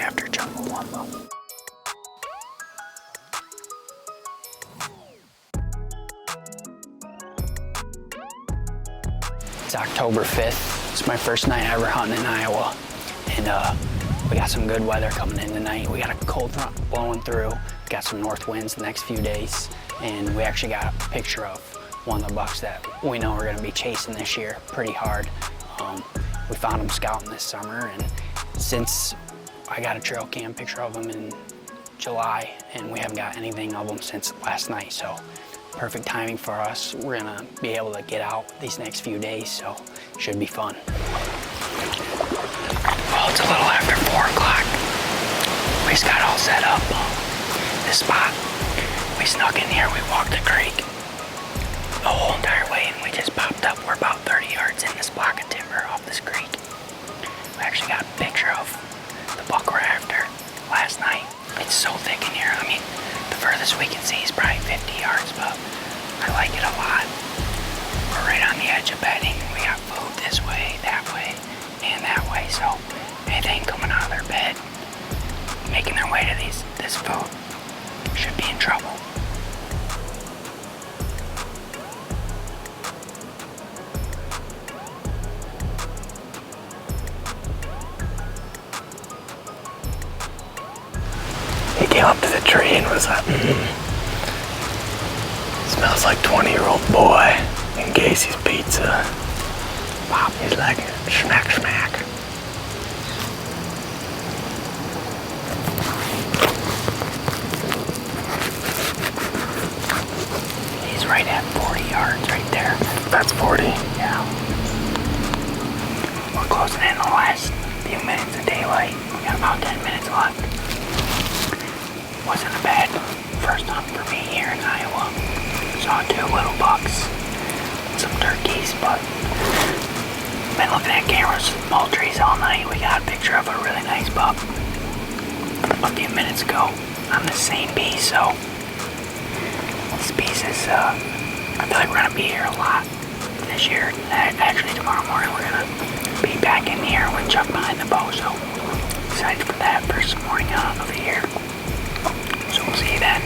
after Chumbawamba. It's October 5th. It's my first night ever hunting in Iowa. And we got some good weather coming in tonight. We got a cold front blowing through. We got some north winds the next few days. And we actually got a picture of one of the bucks that we know we're gonna be chasing this year pretty hard. We found him scouting this summer, and since I got a trail cam picture of him in July, and we haven't got anything of him since last night, so perfect timing for us. We're gonna be able to get out these next few days, so it should be fun. Well, it's a little after 4 o'clock. We just got all set up. This spot, we snuck in here, we walked the creek the whole entire way, and we just popped up. We're about 30 yards in this block of timber off this creek. We actually got a picture of the buck we're after last night. It's so thick in here. I mean, the furthest we can see is probably 50 yards, but I like it a lot. We're right on the edge of bedding. We got food this way, and that way, so anything coming out of their bed, making their way to this food, should be in trouble. He came up to the tree and was like, smells like 20-year-old boy in Casey's Pizza. Pop, he's like, smack, smack. He's right at 40 yards right there. That's 40. Yeah. We're closing in the last few minutes of daylight. We got about 10 minutes left. Wasn't a bad first hunt for me here in Iowa. Saw 2 little bucks, some turkeys, but been looking at cameras, moultries all night. We got a picture of a really nice buck a few minutes ago on the same piece, so this piece is, I feel like we're gonna be here a lot this year. Actually, tomorrow morning we're gonna be back in here with Chuck behind the bow, so excited for that first morning hunt of the year. So we'll see you then.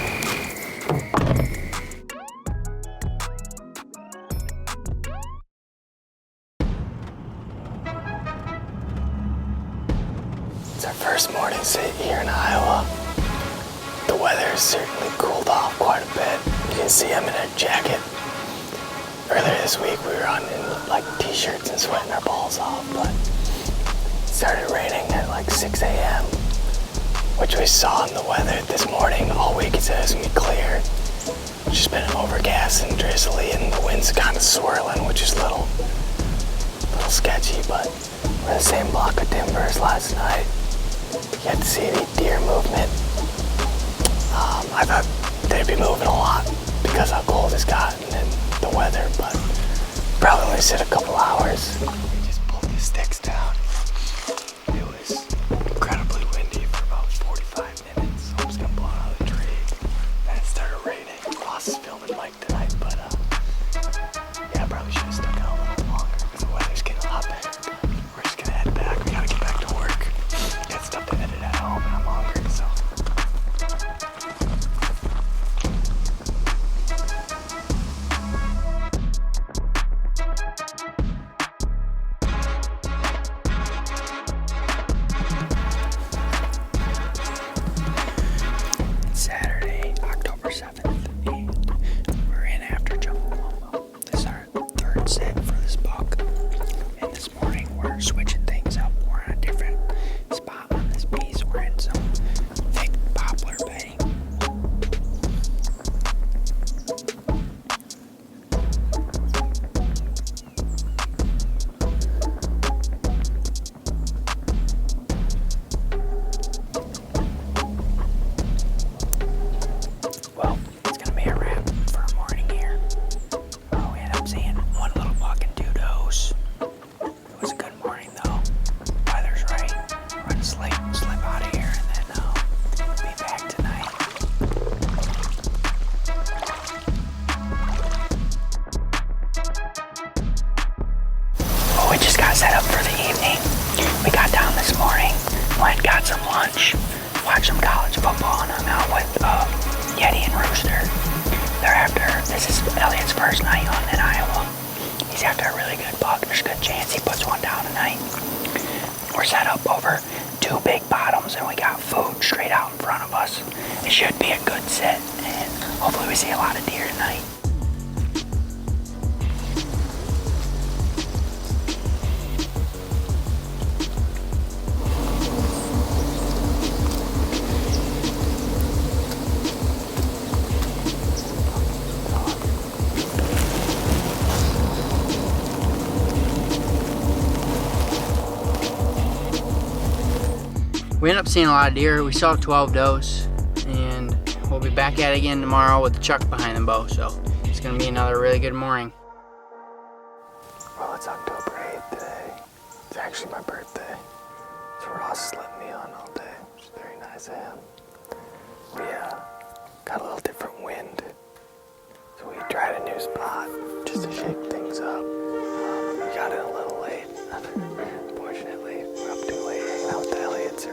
It's our first morning sit here in Iowa. The weather has certainly cooled off quite a bit. You can see I'm in a jacket. Earlier this week we were on in like t-shirts and sweating our balls off, but it started raining at like 6 a.m. which we saw in the weather this morning. All week it said it was gonna be clear. It's just been overcast and drizzly, and the wind's kind of swirling, which is a little sketchy, but we're in the same block of timber as last night. You had to see the deer movement. I thought they'd be moving a lot because how cold it's gotten and the weather, but probably only sit a couple hours. We just pulled the sticks down. It was incredibly windy for about 45 minutes. Almost got blown out of the tree. Then it started raining. Ross is filming Mike tonight, but yeah, I probably should have stuck out a little longer because the weather's getting a lot better. But we're just gonna head back. We gotta get back to work. Got stuff to edit at home, and I'm hungry, so. Saturday, October 7th, and we're in after Chumbawamba. This is our third set for this buck, and this morning we're switching things up. We're on a different spot on this piece. We're in some thick poplar bedding. Well, it's gonna be a wrap for a morning here. We ended up seeing 1 little buck and 2 does. It was a good morning though. Weather's right. We're gonna slip out of here and then be back tonight. Well, we just got set up for the evening. We got down this morning went, got some lunch, watched some college football, and hung out with Yeti and Rooster. This is Elliot's first night hunting in Iowa. He's after a really good buck. There's a good chance he puts one down tonight. We're set up over 2 big bottoms, and we got food straight out in front of us. It should be a good sit, and hopefully we see a lot of deer tonight. We ended up seeing a lot of deer. We saw 12 does, and we'll be back at it again tomorrow with the chuck behind the bow, so it's gonna be another really good morning. Well, it's October 8th today. It's actually my birthday. So Ross let me on all day, which is very nice of him. We got a little different wind, so we tried a new spot just to shake things up. We got in a little late. Unfortunately, we're up too late hanging out with the Elliots,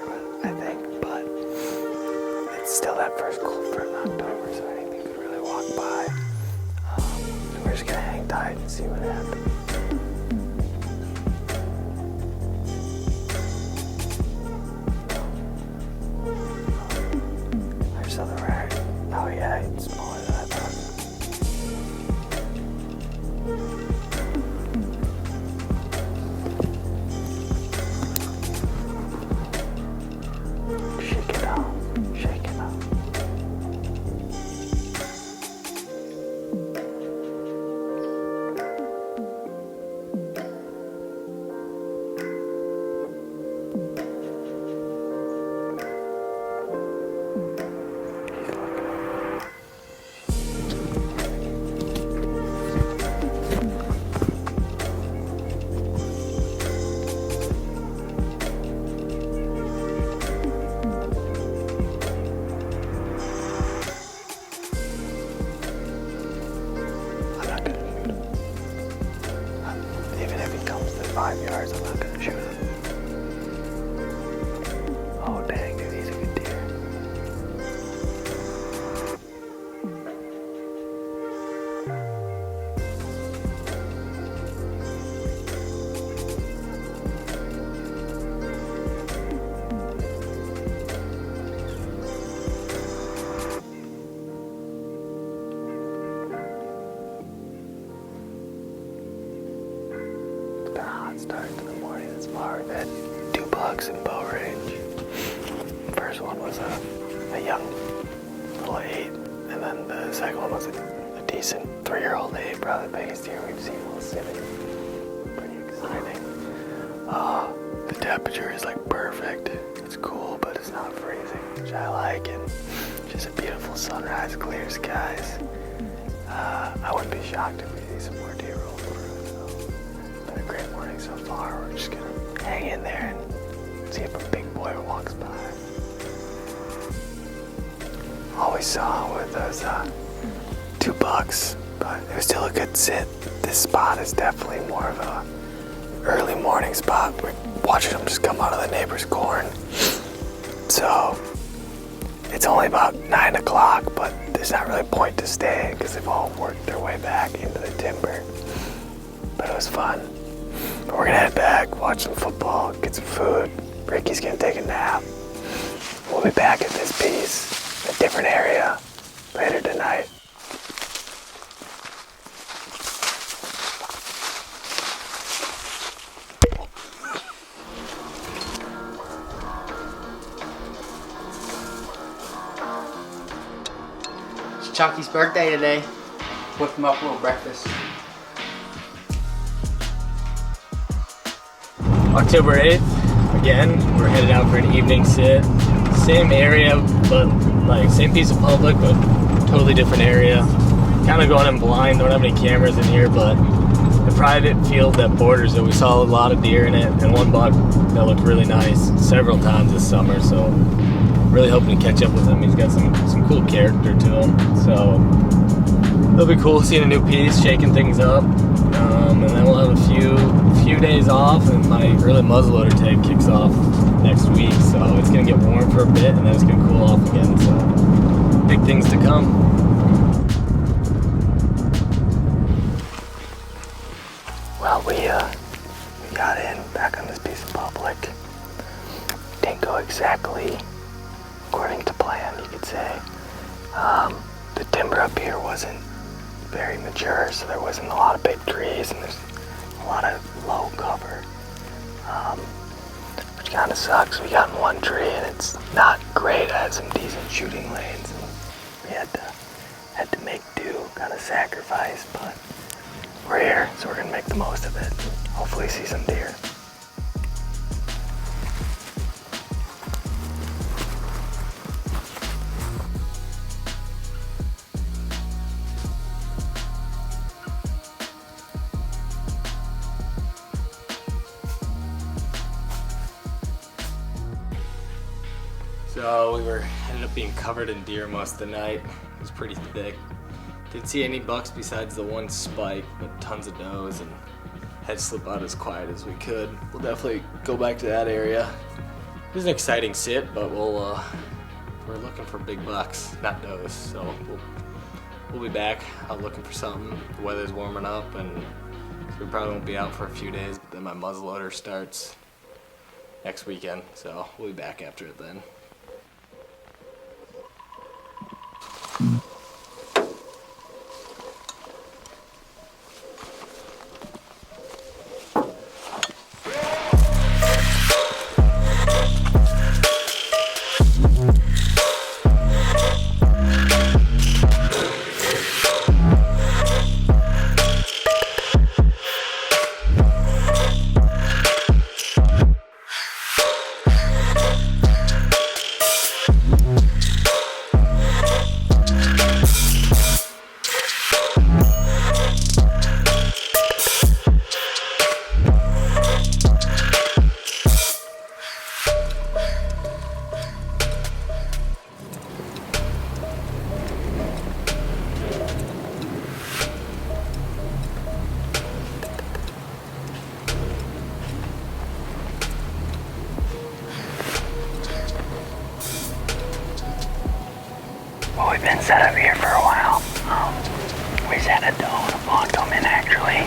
I think, but it's still that first cold front in October, so anything could really walk by. So we're just gonna hang tight and see what happens. There's other rack. Oh yeah, it's smaller than I thought. Shake it out. Shake it out. Even if he comes to 5 yards, I'm not gonna shoot him. Oh dang, dude, he's a good deer. It's been a hot start to the morning this far. We've had 2 bucks in bow range. First one was a young little 8, and then the second one was a decent 3-year-old 8, probably the biggest deer we've seen while sitting. Pretty exciting. The temperature is like perfect. It's cool, but it's not freezing, which I like, and just a beautiful sunrise, clear skies. I wouldn't be shocked if we see some more deer roll through, so it's been a great morning so far. We're just gonna hang in there and see if a big boy walks by. All we saw were those 2 bucks, but it was still a good sit. This spot is definitely more of a early morning spot. We're watching them just come out of the neighbor's corn. So it's only about 9 o'clock, but there's not really a point to stay because they've all worked their way back into the timber. But it was fun. But we're gonna head back, watch some football, get some food. Ricky's gonna take a nap. We'll be back at this piece, a different area, later tonight. It's Chucky's birthday today. Whip him up a little breakfast. October 8th, again, we're headed out for an evening sit. Same area, but like same piece of public, but totally different area. Kind of going in blind, don't have any cameras in here, but the private field that borders it, we saw a lot of deer in it, and one buck that looked really nice several times this summer, so really hoping to catch up with him. He's got some cool character to him, so it'll be cool seeing a new piece, shaking things up. And then we'll have a few days off, and my early muzzleloader tag kicks off next week, so it's gonna get warm for a bit and then it's gonna cool off again, so big things to come. Well, we got in back on this piece of public. Didn't go exactly according to plan, you could say. The timber up here wasn't very mature, so there wasn't a lot of big trees, and there's a lot of low cover, which kind of sucks. We got in one tree, and it's not great. I had some decent shooting lanes, and we had to make do, kind of sacrifice, but we're here, so we're gonna make the most of it. Hopefully see some deer. So we ended up being covered in deer most of the night. It was pretty thick. Didn't see any bucks besides the one spike, but tons of does, and had to slip out as quiet as we could. We'll definitely go back to that area. It was an exciting sit, but we're looking for big bucks, not does. So we'll be back out looking for something. The weather's warming up, and we probably won't be out for a few days. But then my muzzleloader starts next weekend, so we'll be back after it then. Well, we've been set up here for a while. We just had a doe and a fawn come in, actually.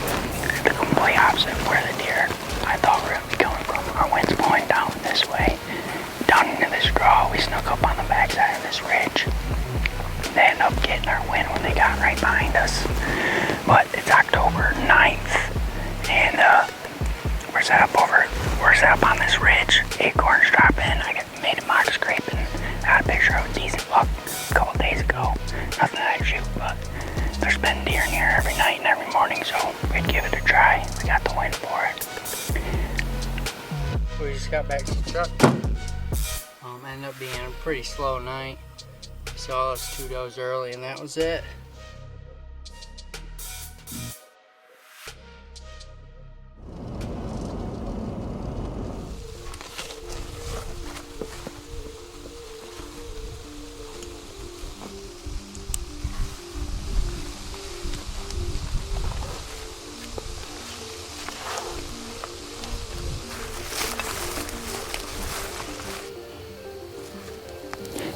The complete opposite of where the deer I thought were going to be coming from. Our wind's blowing down this way, down into this draw. We snuck up on the backside of this ridge. They ended up getting our wind when they got right behind us. But it's October 9th, and we're set up on this ridge. Acorns drop in. I made a mock scrape and got a picture of a decent buck a couple days ago. Nothing that I'd shoot, but there's been deer in here every night and every morning, so we'd give it a try. We got the wind for it. We just got back to the truck. Ended up being a pretty slow night. We saw those two does early, and that was it.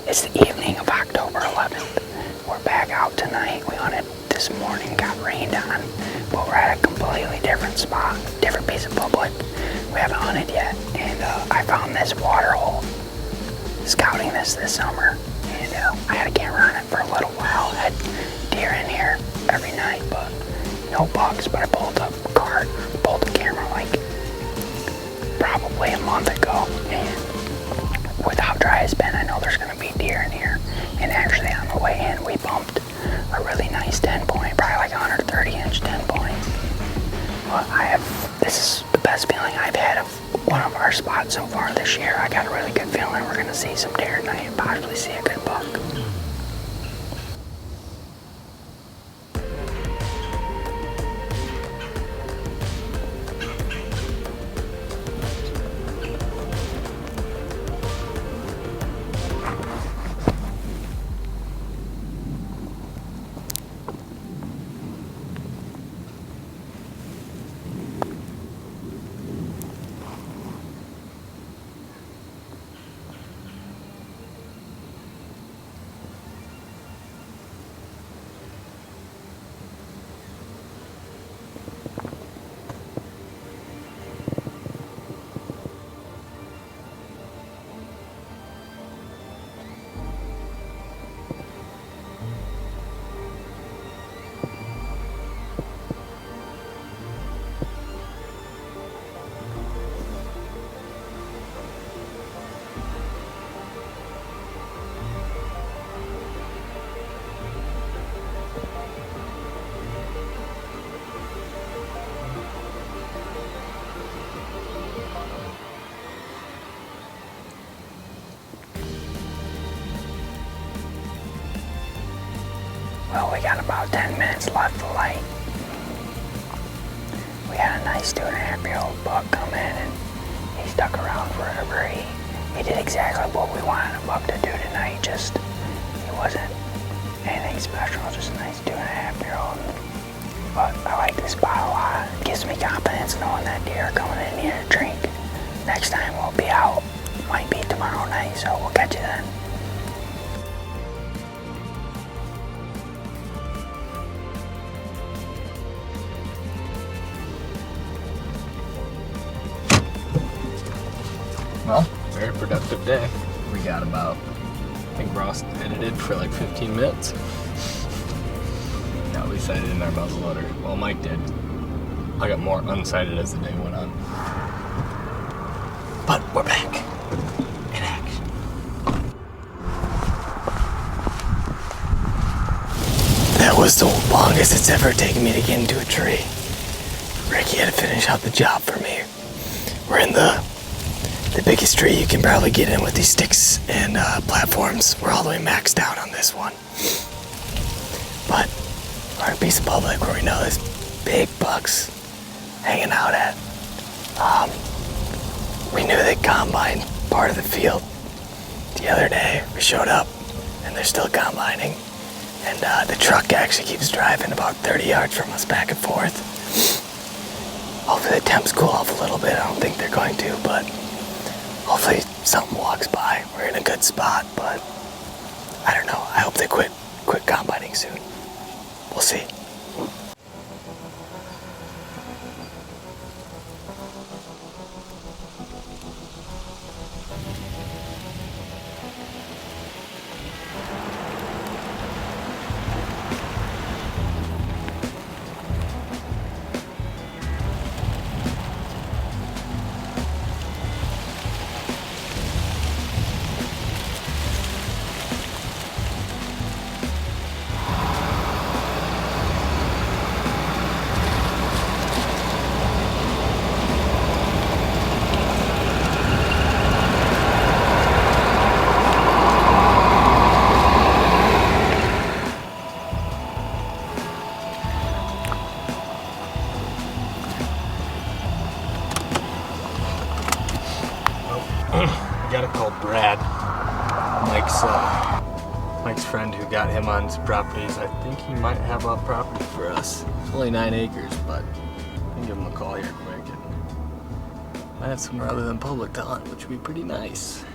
It's the evening of October 11th. We're back out tonight. We hunted this morning, got rained on, but we're at a completely different spot, different piece of public. We haven't hunted yet, and I found this water hole, scouting this summer, and I had a camera on it for a little while. I had deer in here every night, but no bucks. But I pulled the camera like probably a month ago, and with how dry it's been, I know there's going to be deer in here. And actually on the way in, we bumped a really nice 10 point, probably like 130 inch 10 point. But this is the best feeling I've had of one of our spots so far this year. I got a really good feeling we're going to see some deer tonight and possibly see a good buck. we got about 10 minutes left to light. We had a nice 2.5-year-old buck come in, and he stuck around forever. He did exactly what we wanted a buck to do tonight. Just, he wasn't anything special, just a nice 2.5-year-old. But I like this spot a lot. It gives me confidence knowing that deer are coming in here to drink. Next time we'll be out. Might be tomorrow night, so we'll catch you then. Well, very productive day. We got about, I think Ross edited for like 15 minutes. Now we sighted in our muzzleloader. Well, Mike did. I got more unsighted as the day went on. But we're back in action. That was the longest it's ever taken me to get into a tree. Ricky had to finish out the job for me. We're in the biggest tree you can probably get in with these sticks and platforms. We're all the way maxed out on this one. But we're in a piece of public where we know there's big bucks hanging out at. We knew they combined part of the field the other day. We showed up and they're still combining. And the truck actually keeps driving about 30 yards from us back and forth. Hopefully the temps cool off a little bit. I don't think they're going to, but hopefully something walks by. We're in a good spot, but I don't know. I hope they quit combining soon. We'll see. I gotta call Brad, Mike's friend who got him on his properties. I think he might have a property for us. It's only 9 acres, but I can give him a call here quick. And might have some other than public to hunt, which would be pretty nice.